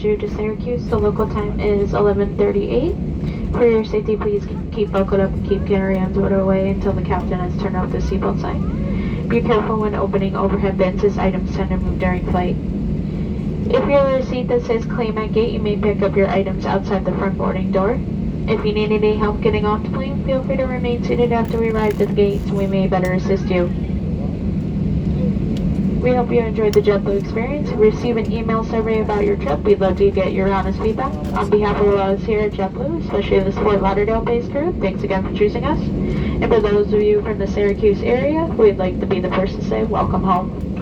you to Syracuse. The local time is 11:38. For your safety, please keep buckled up and keep carry-ons ordered away until the captain has turned off the seatbelt sign. Be careful when opening overhead bins as items tend to move during flight. If you're in a seat that says claim at gate, you may pick up your items outside the front boarding door. If you need any help getting off the plane, feel free to remain seated after we arrive at the gate so we may better assist you. We hope you enjoyed the Jetblue experience. If you receive an email survey about your trip, we'd love to get your honest feedback. On behalf of us here at Jetblue, especially the Fort Lauderdale-based crew, thanks again for choosing us. And for those of you from the Syracuse area, we'd like to be the first to say welcome home.